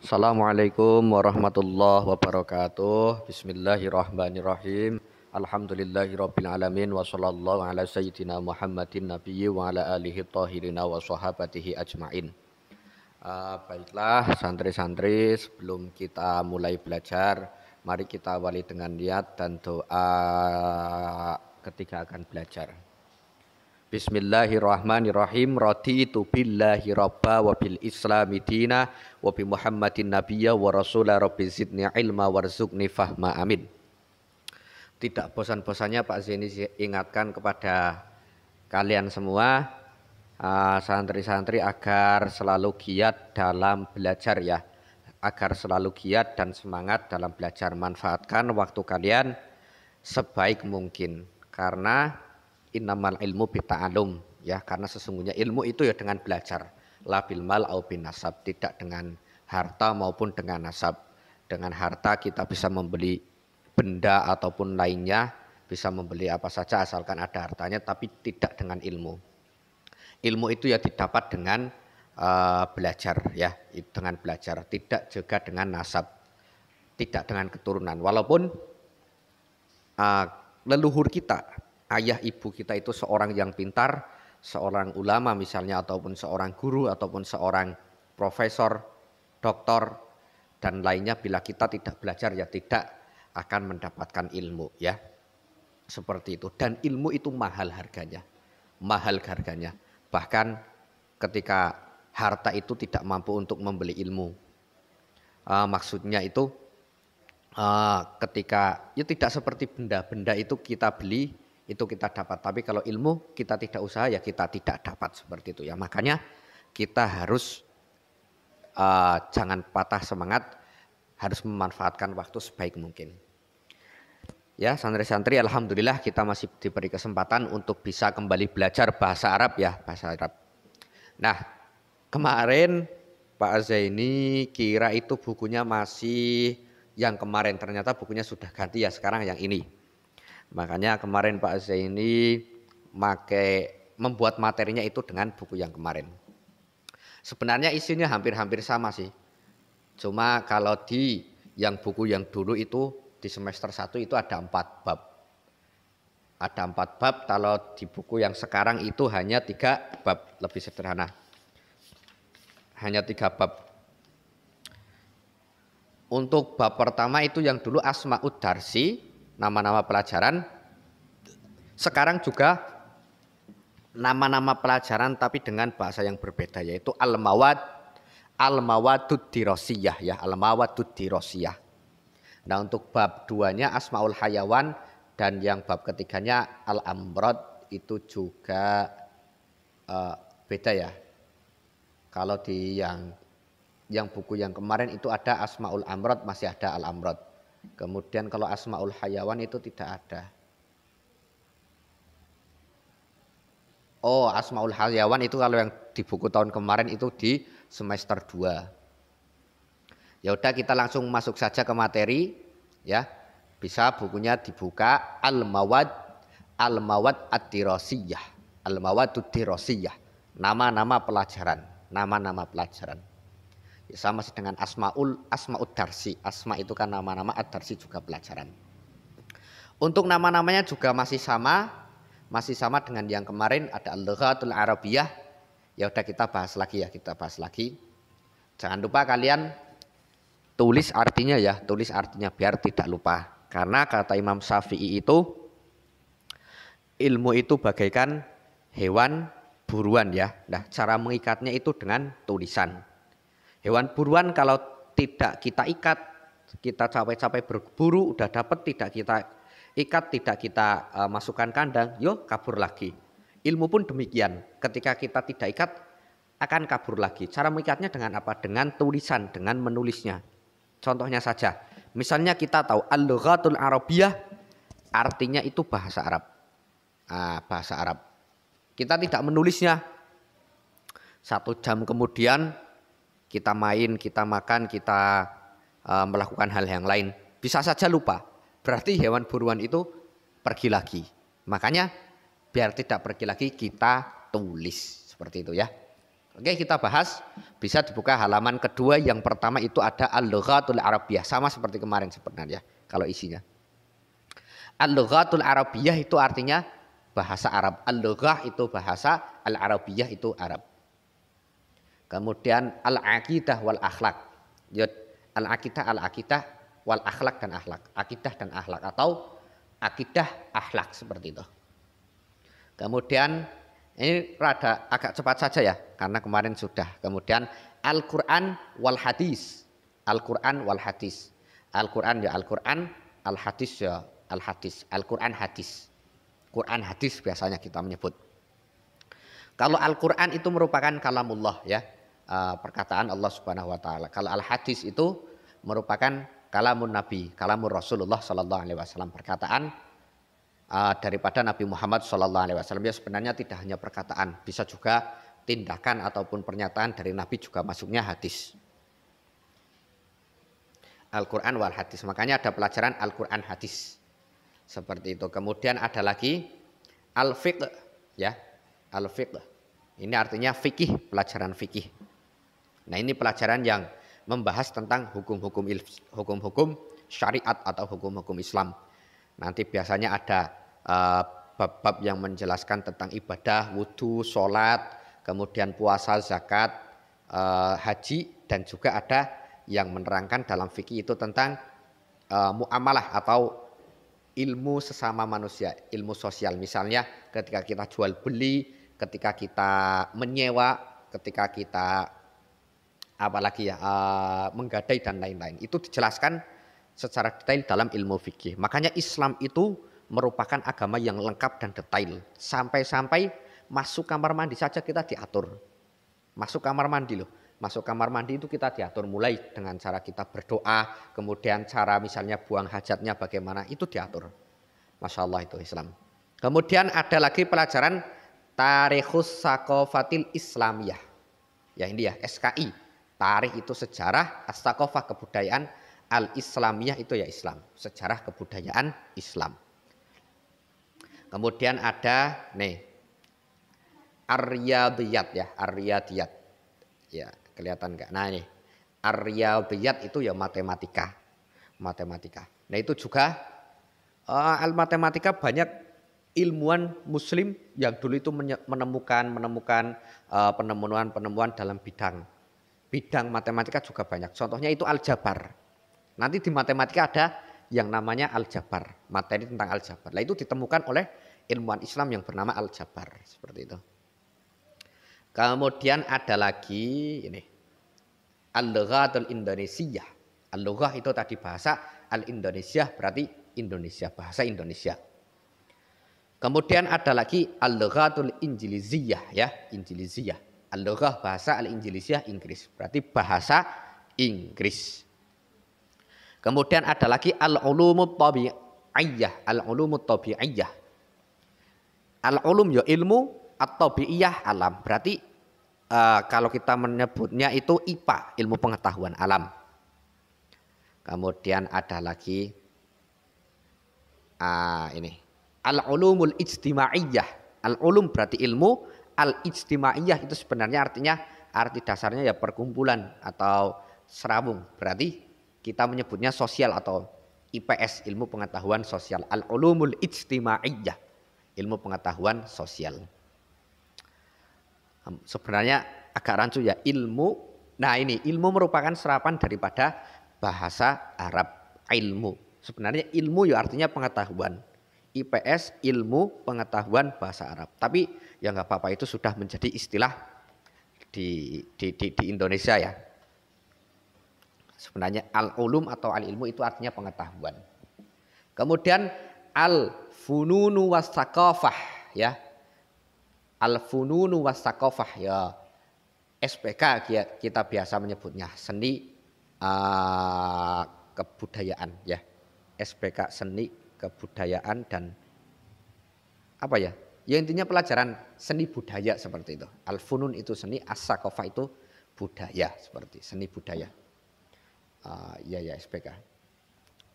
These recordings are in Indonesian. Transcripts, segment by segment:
Assalamualaikum warahmatullahi wabarakatuh. Bismillahirrahmanirrahim. Alhamdulillahirabbil alamin wa sallallahu ala sayyidina Muhammadin nabiyyi wa ala alihi thahirina wa sahabatihi ajmain. Baiklah santri-santri, sebelum kita mulai belajar, mari kita awali dengan niat dan doa ketika akan belajar. Bismillahirrahmanirrahim. Raditu billahi rabba wa bil islami dina wa bi Muhammadin nabiyya wa rasula rabbi zidni ilma warzuqni fahma amin. Tidak bosan-bosannya Pak Zaini ingatkan kepada kalian semua santri-santri agar selalu giat dalam belajar ya. Agar selalu giat dan semangat dalam belajar. Manfaatkan waktu kalian sebaik mungkin karena innamal ilmu bita'alum ya, karena sesungguhnya ilmu itu ya dengan belajar. La bil mal au bin nasab, tidak dengan harta maupun dengan nasab. Dengan harta kita bisa membeli benda ataupun lainnya, bisa membeli apa saja asalkan ada hartanya, tapi tidak dengan ilmu. Ilmu itu ya didapat dengan belajar ya, dengan belajar, tidak juga dengan nasab, tidak dengan keturunan. Walaupun leluhur kita, ayah ibu kita itu seorang yang pintar, seorang ulama misalnya, ataupun seorang guru, ataupun seorang profesor, doktor, dan lainnya, bila kita tidak belajar ya tidak akan mendapatkan ilmu ya. Seperti itu. Dan ilmu itu mahal harganya. Mahal harganya. Bahkan ketika harta itu tidak mampu untuk membeli ilmu. Maksudnya itu ketika ya tidak seperti benda-benda itu kita beli, itu kita dapat. Tapi kalau ilmu kita tidak usaha ya kita tidak dapat, seperti itu ya. Makanya kita harus jangan patah semangat, harus memanfaatkan waktu sebaik mungkin. Ya santri-santri, alhamdulillah kita masih diberi kesempatan untuk bisa kembali belajar bahasa Arab ya, bahasa Arab. Nah kemarin Pak Zaini kira itu bukunya masih yang kemarin, ternyata bukunya sudah ganti ya, sekarang yang ini. Makanya kemarin Pak Zaini membuat materinya itu dengan buku yang kemarin. Sebenarnya isinya hampir-hampir sama sih. Cuma kalau di yang buku yang dulu itu di semester 1 itu ada 4 bab. Ada 4 bab, kalau di buku yang sekarang itu hanya 3 bab, lebih sederhana. Hanya 3 bab. Untuk bab pertama itu yang dulu Asma'ud Darsi, nama-nama pelajaran. Sekarang juga nama-nama pelajaran tapi dengan bahasa yang berbeda, yaitu al-mawadud dirosiyah ya, al-mawadud dirosiyah. Nah untuk bab 2-nya Asmaul Hayawan, dan yang bab ketiganya Al-Amrod itu juga beda ya. Kalau di yang buku yang kemarin itu ada Asmaul Amrod, masih ada Al-Amrod. Kemudian kalau Asmaul Hayawan itu tidak ada. Oh, Asmaul Hayawan itu kalau yang di buku tahun kemarin itu di semester 2. Ya udah kita langsung masuk saja ke materi ya. Bisa bukunya dibuka Al-Mawad Ad-Dirasiyah. Al-Mawadud Dirasiyah. Nama-nama pelajaran, nama-nama pelajaran. Ya, sama dengan Asma'ud Darsi. Asma itu kan nama-nama, Ad-Darsi juga pelajaran. Untuk nama-namanya juga masih sama dengan yang kemarin, ada Al-Lughatul Arabiyah. Ya udah kita bahas lagi ya, kita bahas lagi. Jangan lupa kalian tulis artinya ya, tulis artinya biar tidak lupa. Karena kata Imam Syafi'i itu ilmu itu bagaikan hewan buruan ya. Nah, cara mengikatnya itu dengan tulisan. Hewan buruan kalau tidak kita ikat, kita capek-capek berburu, udah dapat, tidak kita ikat, tidak kita masukkan kandang, yo kabur lagi. Ilmu pun demikian, ketika kita tidak ikat akan kabur lagi. Cara mengikatnya dengan apa? Dengan tulisan, dengan menulisnya. Contohnya saja, misalnya kita tahu Al-Lughatul Arabiyah artinya itu bahasa Arab. Bahasa Arab. Kita tidak menulisnya. 1 jam kemudian kita main, kita makan, kita melakukan hal yang lain. Bisa saja lupa. Berarti hewan buruan itu pergi lagi. Makanya biar tidak pergi lagi kita tulis. Seperti itu ya. Oke, kita bahas, bisa dibuka halaman kedua. Yang pertama itu ada al-lughatul arabiyyah, sama seperti kemarin sebenarnya kalau isinya. Al-lughatul arabiyyah itu artinya bahasa Arab. Al-lughah itu bahasa, al-arabiyyah itu Arab. Kemudian al-aqidah wal akhlak. Al-aqidah wal akhlak dan akhlak. Akidah dan akhlak atau akidah akhlak seperti itu. Kemudian ini rada agak cepat saja ya, karena kemarin sudah. Kemudian Al-Quran wal hadis. Al-Quran wal hadis. Al-Quran ya Al-Quran, al-hadis ya al-hadis. Al-Quran hadis. Quran hadis biasanya kita menyebut. Kalau Al-Quran itu merupakan kalamullah ya, perkataan Allah Subhanahu wa taala. Kalau al-hadis itu merupakan kalamun Nabi, kalamun Rasulullah sallallahu alaihi wasallam, perkataan daripada Nabi Muhammad sallallahu alaihi wasallam. Ya sebenarnya tidak hanya perkataan, bisa juga tindakan ataupun pernyataan dari Nabi juga masuknya hadis. Al-Quran wal hadis. Makanya ada pelajaran Al-Quran hadis. Seperti itu. Kemudian ada lagi al-fiqh ya. Al-fiqh. Ini artinya fikih, pelajaran fikih. Nah, ini pelajaran yang membahas tentang hukum-hukum syariat atau hukum-hukum Islam. Nanti biasanya ada bab-bab yang menjelaskan tentang ibadah, wudhu, sholat, kemudian puasa, zakat, haji, dan juga ada yang menerangkan dalam fikih itu tentang muamalah atau ilmu sesama manusia, ilmu sosial. Misalnya ketika kita jual beli, ketika kita menyewa, ketika kita apalagi ya menggadai dan lain-lain. Itu dijelaskan secara detail dalam ilmu fikih. Makanya Islam itu merupakan agama yang lengkap dan detail. Sampai-sampai masuk kamar mandi saja kita diatur. Masuk kamar mandi loh. Masuk kamar mandi itu kita diatur mulai dengan cara kita berdoa, kemudian cara misalnya buang hajatnya bagaimana, itu diatur. Masya Allah itu Islam. Kemudian ada lagi pelajaran Tarikhus Saqafatil Islamiyah. Ya ini ya SKI. Tarikh itu sejarah, as-saqafah kebudayaan, al-Islamiyah itu ya Islam. Sejarah kebudayaan Islam. Kemudian ada nih Ar-Riyadiyat ya, Ar-Riyadiyat. Ya, kelihatan enggak? Nah ini Ar-Riyadiyat itu ya matematika. Matematika. Nah itu juga al-matematika banyak ilmuwan muslim yang dulu itu menemukan penemuan dalam bidang matematika juga banyak. Contohnya itu aljabar. Nanti di matematika ada yang namanya aljabar, materi tentang aljabar. Nah itu ditemukan oleh ilmuwan Islam yang bernama aljabar, seperti itu. Kemudian ada lagi ini al-lughatul Indonesiah. Al-lughah itu tadi bahasa, al-Indonesia berarti Indonesia, bahasa Indonesia. Kemudian ada lagi al-lughatul Injiliziyah ya, Injiliziyah. Al-lughah bahasa, al-Injiliziyah Inggris, berarti bahasa Inggris. Kemudian ada lagi al-ulumut tabi'iyah, al-ulumut tabi'iyah. Al-ulum ya ilmu, at-tabi'iyah alam. Berarti kalau kita menyebutnya itu IPA, ilmu pengetahuan alam. Kemudian ada lagi ini al-ulumul ijtimaiyah. Al-ulum berarti ilmu, al-ijtimaiyah itu sebenarnya arti dasarnya ya perkumpulan atau serabung. Berarti kita menyebutnya sosial atau IPS, ilmu pengetahuan sosial. Al-ulumul ijtimaiyah, ilmu pengetahuan sosial. Sebenarnya agak rancu ya ilmu. Nah ini ilmu merupakan serapan daripada bahasa Arab ilmu. Sebenarnya ilmu ya artinya pengetahuan. IPS ilmu pengetahuan bahasa Arab. Tapi ya nggak apa-apa, itu sudah menjadi istilah di Indonesia ya. Sebenarnya al-ulum atau al-ilmu itu artinya pengetahuan. Kemudian al-fununu was-saqafah ya. Al-fununu was-saqafah ya. SPK kita biasa menyebutnya seni kebudayaan ya. SPK seni kebudayaan dan apa ya? Ya intinya pelajaran seni budaya seperti itu. Al-funun itu seni, as-saqafah itu budaya, seperti seni budaya. Ya SPK.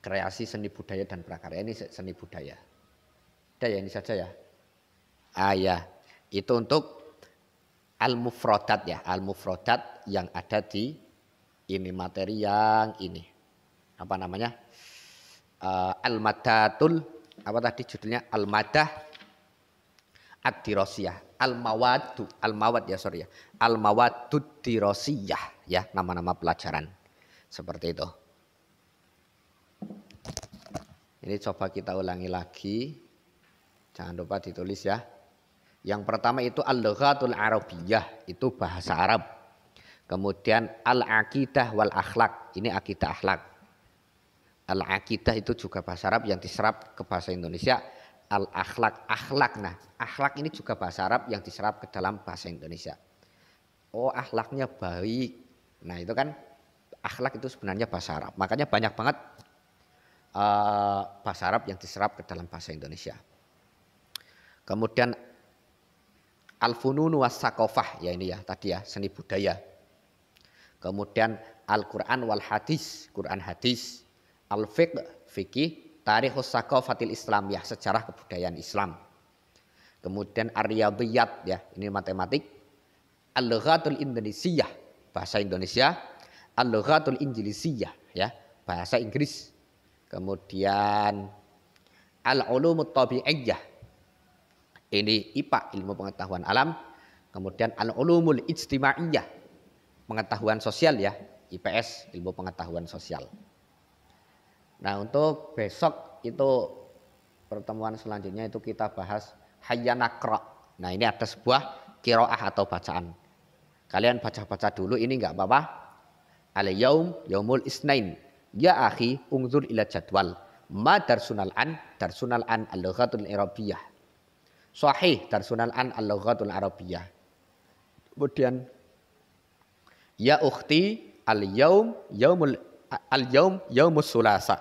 Kreasi seni budaya dan prakarya, ini seni budaya. Udah ya ini saja ya. Ya. Itu untuk al-mufradat ya, al-mufradat yang ada di ini materi yang ini. Apa namanya? Al-madatul apa tadi judulnya? Al-madah ad-dirasiyah. Al-mawad ya, sorry ya. Al-mawadud dirasiyah ya, nama-nama pelajaran. Seperti itu. Ini coba kita ulangi lagi. Jangan lupa ditulis ya. Yang pertama itu al-lughatul arabiyyah, itu bahasa Arab. Kemudian al-aqidah wal akhlak, ini akidah akhlak. Al-aqidah itu juga bahasa Arab yang diserap ke bahasa Indonesia. Al-akhlak, akhlak. Nah, akhlak ini juga bahasa Arab yang diserap ke dalam bahasa Indonesia. Oh, akhlaknya baik. Nah, itu kan akhlak itu sebenarnya bahasa Arab. Makanya banyak banget bahasa Arab yang diserap ke dalam bahasa Indonesia. Kemudian al-funun was saqafah, ya ini ya tadi ya, seni budaya. Kemudian Al-Qur'an wal hadis, Quran hadis, al-fiqh, fikih, tarikhus saqafatil islamiyah, sejarah kebudayaan Islam. Kemudian ar-riyadhiyat ya, ini matematik. Al-lughatul indonesiyah, bahasa Indonesia. Al-lughatul injilisiyah ya, bahasa Inggris. Kemudian al-ulumut tabi'iyyah, ini IPA, ilmu pengetahuan alam. Kemudian al-ulumul ijtimaiyah, pengetahuan sosial ya, IPS, ilmu pengetahuan sosial. Nah, untuk besok itu pertemuan selanjutnya itu kita bahas hayya naqra. Nah, ini ada sebuah qiraah atau bacaan. Kalian baca-baca dulu, ini enggak apa-apa. Al-yaum yaumul isnain. Ya akhi, ungzur ila jadwal. Ma darsunal an al-lughatul arabiyyah. Sahih darsunal an al-lughatul arabiyyah. Kemudian ya ukhti al-yaum yaumus sulasa.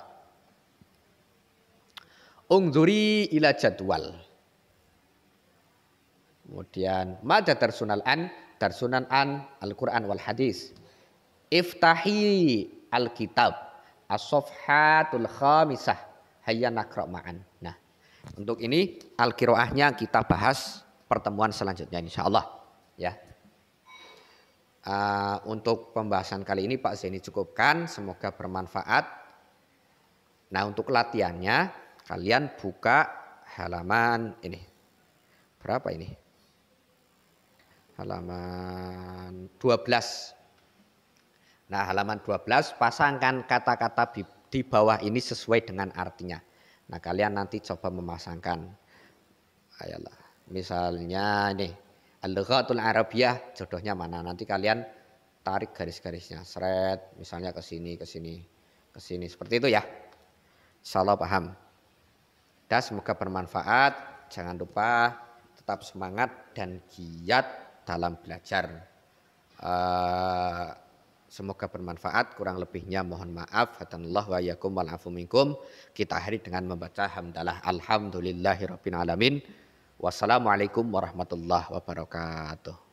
Ungzuri ila jadwal. Kemudian mada darsunal an al-Qur'an wal hadis. Iftahi al-kitab as-safhatul khamisah hayya naqra ma'an. Nah, untuk ini al-qiraahnya kita bahas pertemuan selanjutnya insyaallah ya. Untuk pembahasan kali ini Pak Zaini cukupkan, semoga bermanfaat. Nah, untuk latihannya kalian buka halaman ini. Berapa ini? Halaman 12. Nah, halaman 12 pasangkan kata-kata di bawah ini sesuai dengan artinya. Nah, kalian nanti coba memasangkan. Ayolah, misalnya ini al-lughatul arabiyyah, jodohnya mana? Nanti kalian tarik garis-garisnya, seret, misalnya ke sini, ke sini, ke sini, seperti itu ya. Insyaallah paham. Dan semoga bermanfaat. Jangan lupa tetap semangat dan giat dalam belajar. Semoga bermanfaat, kurang lebihnya mohon maaf. Hadanallahu wa iyyakum wal afu minkum. Kita akhiri dengan membaca hamdalah alhamdulillahirabbil alamin. Wassalamualaikum warahmatullahi wabarakatuh.